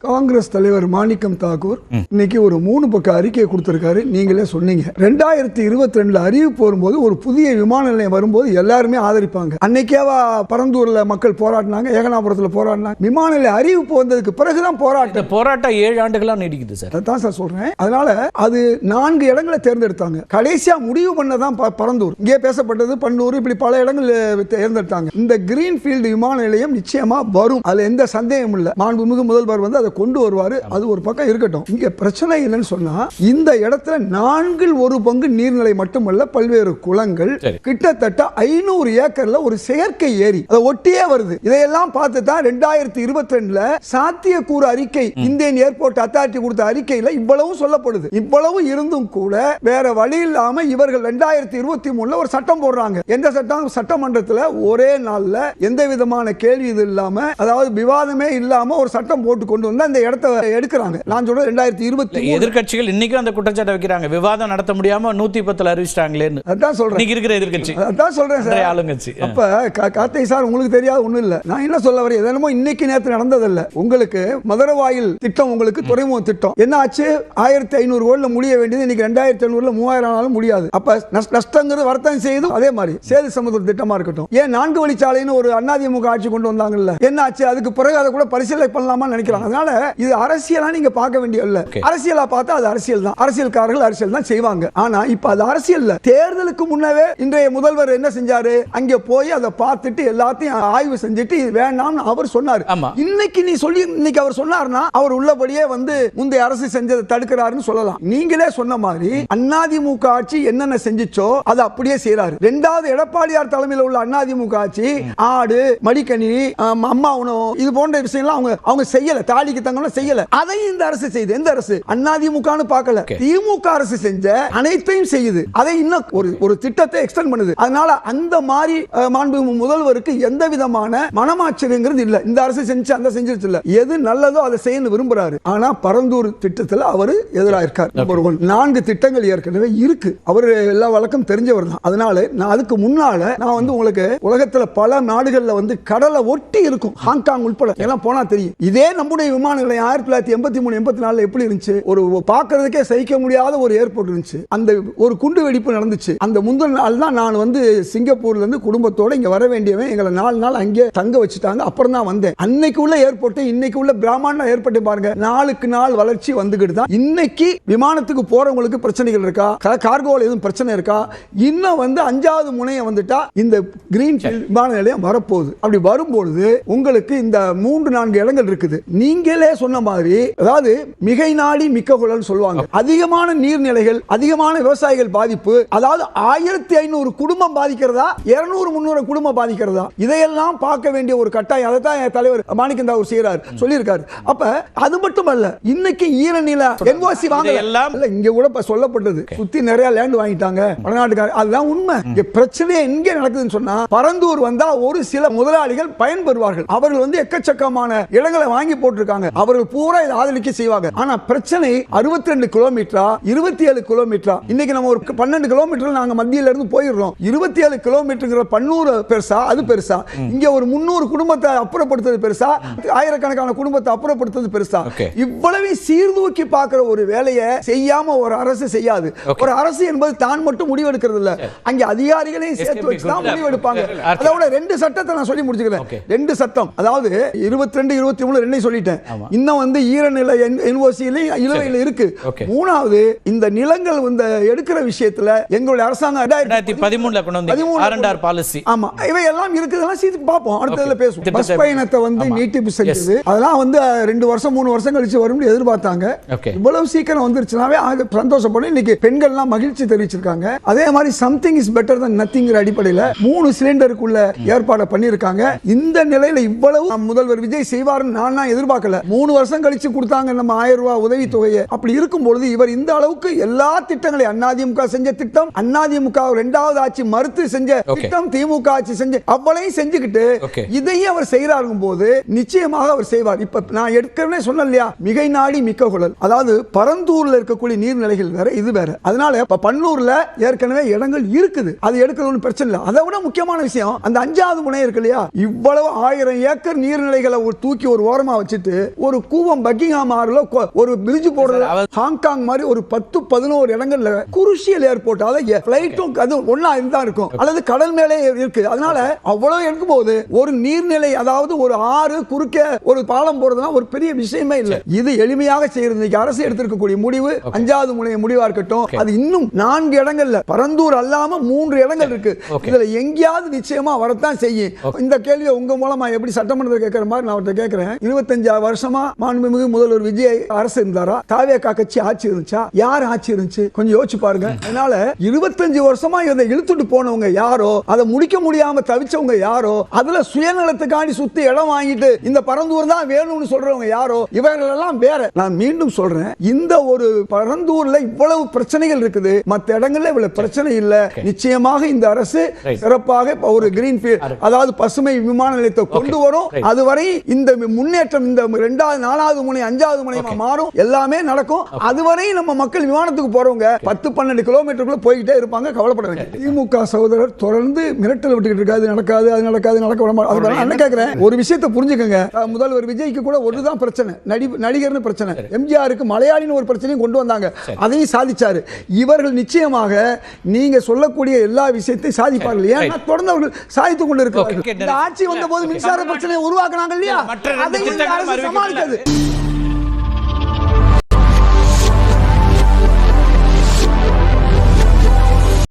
காங்கிரஸ் தலைவர் மாணிக்கம் தாக்கூர் இன்னைக்கு ஒரு 3 பக்க அறிக்கையை கொடுத்திருக்காரு. நீங்களே சொன்னீங்க 2022 அறிவிப்பு வரும்போது ஒரு புதிய விமான நிலையம் வரும்போது எல்லாருமே ஆதரிப்பாங்க. அன்னைக்கேவா பரந்தூர்ல மக்கள் போராடினாங்க, ஏகனாபுரத்துல போராடினாங்க. விமான நிலைய அறிவிப்பு வந்ததுக்கு பிறகுதான் போராட்டம் 7 ஆண்டுகளா நீடிக்குது சார். அதான் சார் சொல்றேன். அதனால அது 4 இடங்களை தேர்ந்தெடுத்தாங்க. கடைசியா முடிவு பண்ணதான் பரந்தூர். இங்கே பேசப்பட்டது பன்னூர், இப்படி பல இடங்கள் தேர்ந்தெடுத்தாங்க. இந்த கிரீன்ஃபீல்டு விமான நிலையம் நிச்சயமா வரும், அதுல எந்த சந்தேகமும் இல்ல. மாண்புமிகு முதல்வர் வந்து அதை கொண்டு வருவாரு. அது ஒரு பக்கம் இருக்கட்டும். இங்க பிரச்சனை என்னன்னு சொன்னா, இந்த இடத்துல 4/1 நீர்நிலை மட்டுமல்ல, பல்வேறு குளங்கள், கிட்டத்தட்ட 500 ஏக்கர்ல ஒரு செயற்கை ஏரி அதை ஒட்டியே வருது. இதையெல்லாம் பார்த்து தான் 2022 சாத்தியக்கூறு அறிக்கை இந்தியன் ஏர்போர்ட் அத்தாரிட்டி கொடுத்த அறிக்கையில இவ்வளவு சொல்லப்படுது. இவ்வளவு இருந்தும் கூட வேற வழி இல்லாம இவர்கள் 2023 ஒரு சட்டம் போடுறாங்க. எந்த சட்டம்? சட்டமன்றத்தில் ஒரே நாள்ல எந்த விதமான கேள்வி இது இல்லாம, அதாவது விவாதமே இல்லாம ஒரு சட்டம் போட்டு கொண்டு வந்து அந்த இடத்தை எடுக்கிறாங்க. நான் சொல்றேன் 2023 எதிர்க்கட்சிகள் இன்னைக்கும் அந்த குற்றச்சாட்டை வைக்கிறாங்க. விவாதம் நடத்த முடியாம 110 அறிவிச்சிட்டாங்களேன்னு. அதான் சொல்றேன். இன்னைக்கு இருக்கிற எதிர்க்கட்சி அதான் சொல்றேன் சார், ஆளுங்கட்சி. அப்ப கார்த்திகை சார், உங்களுக்கு தெரியாது ஒண்ணும் இல்ல. நான் என்ன சொல்ல வரேன், என்னமோ இன்னைக்கு நேத்து நடந்ததில்ல. உங்களுக்கு மதுரவாயில் திட்டம், உங்களுக்கு துறைமுக திட்டம் என்ன ஆச்சு? 1500 கோடில முடிய வேண்டியது இன்னைக்கு 2500 3000 ஆனாலும் முடியாது. அப்ப நஷ்டங்கிறது வர்த்தகம் செய்யுது. அதே மாதிரி சேது சமுத்திர திட்டமா இருக்கட்டும், ஏன் 4 வழிச்சாலைன்னு ஒரு அதிமுக ஆட்சி கொண்டு வந்தாங்கல்ல, என்ன ஆச்சு? அதுக்கு பிறகு அதை கூட பரிசீலனை பண்ணலாமா நினைக்கிறாங்க. அதனால இது அரசியலா நீங்க பார்க்க வேண்டிய இல்ல. அரசியலா பார்த்தா அது அரசியல் தான், அரசியல்காரர்கள் அரசியல் தான் செய்வாங்க. ஆனா இப்ப அது அரசியல் இல்ல. தேர்தலுக்கு முன்னவே இன்றைய முதல்வர் என்ன செஞ்சாரு? அங்க போய் அதை பார்த்துட்டு எல்லாத்தையும் ஆய்வு செஞ்சுட்டு இது வேண்டாம்னு அவர் சொன்னார். இன்னைக்கு நீ சொல்லி இன்னைக்கு அவர் சொன்னார்னா அவர் உள்ளபடியே வந்து முந்தைய அரசு செஞ்சதை தடுக்கிறாருன்னு சொல்லலாம். நீங்களே சொன்ன மாதிரி அதிமுக ஆட்சி என்னென்ன செஞ்சுச்சோ அதை அப்படியே செய்யறாரு. 2வது எடப்பாடியார் தலைமையில் உள்ள அதிமுக ஆட்சி ஆடு, மடிக்கணினி, அம்மா உணவு, இது போன்ற விஷயங்கள் அவங்க செய்யல. தாலிக்கு தங்கம்லாம் செய்யல. அதை இந்த அரசு செய்யுது. எந்த அரசு? அதிமுகன்னு பார்க்கல, திமுக அரசு செஞ்ச அனைத்தையும் செய்யுது. அதை இன்னும் ஒரு திட்டத்தை எக்ஸ்டெண்ட் பண்ணுது. அதனால அந்த மாதிரி மாண்புமிகு முதல்வருக்கு எந்த விதமான மனமாச்சரியங்கிறது இல்ல. இந்த அரசு செஞ்சு அந்த செஞ்சிருச்சு இல்ல. எது நல்லதோ அதை செய்யணும் விரும்புறாரு. ஆனா பரந்தூர் திட்டத்தில் அவர் எதிராக இருக்கார். 4 திட்டங்கள் ஏற்கனவே இருக்கு. அவர் எல்லா வழக்கம் தெரிஞ்சவர் தான். அதனால நான் அதுக்கு முன்னால நான் வந்து உங்களுக்கு உலகத்துல பல நாடுகள்ல வந்து கடலை ஒட்டி இருக்கும், ஹாங்காங் உட்பட எல்லாம் போனா தெரியும். இதே நம்முடைய விமான நிலையம் 1983 84 எப்படி இருந்துச்சு? ஒரு பார்க்கிறதுக்கே சகிக்க முடியாத ஒரு ஏர்போர்ட் இருந்துச்சு. அந்த ஒரு குண்டு வெடிப்பு நடந்துச்சு. அந்த முந்தின நாள் தான் நான் வந்து சிங்கப்பூர்ல இருந்து குடும்பத்தோட இங்க வர வேண்டியவன், எங்களை 4 நாள் அங்கே தங்க வச்சுட்டாங்க. அப்புறம் தான் வந்தேன். அன்னைக்கு உள்ள ஏர்போர்ட் இன்னைக்கு உள்ள பிரம்மாண்ட ஏர்போர்ட் பாருங்க. நாளுக்கு நாள் வளர்ச்சி வந்துகிட்டு தான். இன்னைக்கு விமானத்துக்கு போறவங்களுக்கு பிரச்சனைகள் இருக்கா? கார்கோல எதுவும் பிரச்சனை இருக்கா? இன்னும் வந்து 5வது முனையம் வந்துட்டா இந்த கிரீன்ஃபீல்ட் விமான நிலையம் வரப்போகுது. அப்படி வரும்பொழுது உங்களுக்கு இந்த 3-4 இடங்கள் இருக்குது. நீங்களே சொன்ன மாதிரி, அதாவது மிகை நாடி மிக்க குழல் சொல்லுவாங்க. அதிகமான நீர்நிலைகள், அதிகமான விவசாயிகள் பாதிப்பு, அதாவது 1500 குடும்பம் பாதிக்கிறதா, 200-300 குடும்பம் பாதிக்கிறதா, இதையெல்லாம் பார்க்க வேண்டிய ஒரு கட்டாயம். அதை தான் தலைவர் மாணிக்கம் தாக்கூர் செய்யறார், சொல்லியிருக்காரு. அப்ப அது மட்டுமல்ல, இன்னைக்கு ஈரநில என்ஓசி வாங்க எல்லாம் இங்க கூட சொல்லப்பட்டது. சுத்தி நிறைய லேண்ட் வாங்கிட்டாங்க வடநாட்டுக்காரர். அதுதான் உண்மை. இங்க பிரச்சனை எங்க நடக்குதுன்னு சொன்னா, பரந்தூர் வந்தா ஒரு சில முதலாளிகள் பயன்பெறுவார்கள். அவர்கள் வந்து எக்கச்சக்கமான இடங்களை வாங்கி போட்டிருக்காங்க. அவர்கள் பூரா இதை ஆதரிக்க செய்வாங்க. ஆனா பிரச்சனை 62 கிலோமீட்டரா 27 கிலோமீட்டரா? இன்னைக்கு நம்ம ஒரு 12 கிலோமீட்டர் நாங்க மத்தியில இருந்து போயிடுறோம். 27 கிலோமீட்டர் பன்னூர் பெருசா? அது பெருசா? இங்க ஒரு 300 குடும்பத்தை அப்புறப்படுத்துறது பெருசா? ஆயிரக்கணக்கான குடும்பத்தை அப்புறப்படுத்துறது பெருசா? இவ்வளவு சீர்தூக்கி பார்க்கிற ஒரு வேலையை செய்யாம ஒரு அரசு செய்யாது. ஒரு அரசு என்பது தான் மட்டும் முடிவெடுக்கிறது இல்ல, அங்க அதிகாரிகளையும் சேர்த்து வச்சு தான் முடிவெடுப்பாங்க. அதோட 2 சட்டத்தை நான் சொல்லி முடிச்சுக்கிறேன். 2 சட்டம், அதாவது 22 23 2 சொல்லிட்டேன். இன்னும் வந்து ஈரநிலை என்ஓசியில இழுவையில் இருக்கு. 3வது இந்த நிலங்கள் வந்து எடுக்கிற விஷயத்துல எங்களுடைய அரசாங்கம் 2013 கொண்டு வந்த R&R பாலிசி, ஆமா, இவை எல்லாம் இருக்குதெல்லாம் சீத்து பாப்போம். அடுத்ததுல பேசுவோம். பஸ் பயணத்தை வந்து நீட்டிப்பு செஞ்சது, அதெல்லாம் வந்து 2 வருஷம் 3 வருஷம் கழிச்சு வரும்னு எதிர்பார்த்தாங்க. இவ்வளவு சீக்கிரம் வந்துருச்சுனாவே சந்தோஷப்படும். இன்னைக்கு பெண்கள்லாம் மகிழ்ச்சி தெரிவிச்சிருக்காங்க. அதே மாதிரி something is better than nothing அடிப்படையில் 3 சிலிண்டருக்குள்ள ஏற்பாடு பண்ணிருக்காங்க. இந்த நிலையில இவ்வளவு முதல்வர் விஜய் செய்வார்னு நான் எதிர்பார்க்கல. 3 வருஷம் கழிச்சு கொடுத்தாங்க நம்ம 1000 ரூபாய் உதவி தொகையை. அப்படி இருக்கும் பொழுது இவர் இந்த அளவுக்கு எல்லா திட்டங்களையும் அதிமுக செஞ்ச திட்டம், அதிமுக 2வது ஆட்சி மறுத்து செஞ்ச திட்டம், திமுக ஆட்சி செஞ்ச அவ்வளவையும் செஞ்சுக்கிட்டு இதையும் அவர் செய்யறாருக்கும் போது நிச்சயமாக அவர் செய்வார். இப்ப நான் ஏற்கனவே சொன்னேன் இல்லையா, மிகை நாடி மிக்க குழல். அதாவது பரந்தூர்ல இருக்கக்கூடிய நீர்நிலைகள் வேற, இது வேற. அதனால பன்னூர்ல ஏற்கனவே இடங்கள் இருக்குது, அது எடுக்கிறது பிரச்சனை இல்லை. அதை விட முக்கியமான விஷயம், அந்த 5வது முனை இருக்கு இல்லையா, இவ்வளவு 1000 ஏக்கர் நீர்நிலைகளை தூக்கி ஒரு ஓரமா வச்சுட்டு ஒரு கூவம் பக்கிங்ஹாம் ஆறுல ஒரு பிரிட்ஜ் போடுறது, ஹாங்காங் மாதிரி ஒரு 10-11 இடங்கள்ல குருஷியல் ஏர்போர்ட், அதாவது ஃபிளைட்டும் அது ஒண்ணா இருந்தா இருக்கும், அல்லது கடல் மேலே இருக்கு. அதனால அவ்வளவு இருக்கும் போது ஒரு நீர்நிலை, அதாவது ஒரு ஆறு குறுக்க ஒரு பாலம் போறதுனா ஒரு பெரிய விஷயமே இல்லை. இது எளிமையாக செய்யறது. அரசு எடுத்திருக்கக்கூடிய முடிவு 5வது முனைய முடிவா இருக்கட்டும், அது இன்னும் 4 இடங்கள்ல, பரந்தூர் அல்லாம 3 இடங்கள் இருக்கு. இதுல எங்கேயாவது நிச்சயமா வரத்தான் செய்யும். இந்த கேள்வியை உங்க மூலமா எப்படி சட்டமன்றத்தில் கேட்கிற மாதிரி நான் அவர்கிட்ட கேட்கிறேன். 25 வருஷமா மாண்புமிகு முதல்வர் விஜய் அரசு இருந்தாரா? தாவேகா கட்சி ஆட்சி இருந்துச்சா? யார் ஆட்சி இருந்துச்சு? கொஞ்சம் யோசிச்சு பாருங்க. அதனால 25 வருஷமா இதை இழுத்துட்டு போனவங்க யாரோ, அதை முடிக்க முடியாம தவிச்சவங்க யாரோ, அதுல சுயநலத்துக்காண்டி சுத்தி இடம் வாங்கிட்டு இந்த பரந்தூர் தான் வேணும்னு சொல்றவங்க யாரோ, இவர்கள் எல்லாம் வேற. நான் மீண்டும் சொல்றேன், இந்த ஒரு பரந்தூர்ல இவ்வளவு பிரச்சனைகள் இருக்குது, மற்ற இடங்கள்ல இவ்வளவு பிரச்சனை இல்ல. நிச்சயமாக இந்த அரசு சிறப்பாக ஒரு கிரீன்ஃபீல்ட், அதாவது பசுமை விமான நிலையத்தை கொண்டு வரும். அதுவரை இந்த முன்னேற்றம் இந்த 2வது 4வது முனை 5வது முனையமா மாறும், எல்லாமே நடக்கும். அதுவரை நம்ம மக்கள் விமானத்துக்கு போறவங்க 10-12 கிலோமீட்டருக்குள்ள போய்கிட்டே இருப்பாங்க, கவலைப்பட வேண்டாம். திமுக சகோதரர் தொடர்ந்து மிரட்டல் விட்டுக்கிட்டு இருக்காது, நடக்காது, அது நடக்காது, நடக்க விட மாட்டாங்க. என்ன கேட்கிறேன், ஒரு விஷயத்தை புரிஞ்சுக்கங்க. முதல்வர் விஜய்க்கு கூட ஒருதான் பிரச்சனை, நடிகர்னு பிரச்சனை. எம்ஜிஆருக்கு மலையாளின்னு ஒரு பிரச்சனையும் கொண்டு வந்தாங்க, அதையும் சாதிச்சாரு. இவர்கள் நிச்சயமாக நீங்க சொல்லக்கூடிய எல்லா விஷயத்தையும் சாதிப்பார்கள். ஏன்னா தொடர்ந்து அவர்கள் சாதித்துக் கொண்டு இருக்கிறார்கள். இந்த ஆட்சி வந்த போது மின்சார பிரச்சனையை உருவாக்குனாங்க இல்லையா, அதையும் இந்த அரசு சமாளித்தது.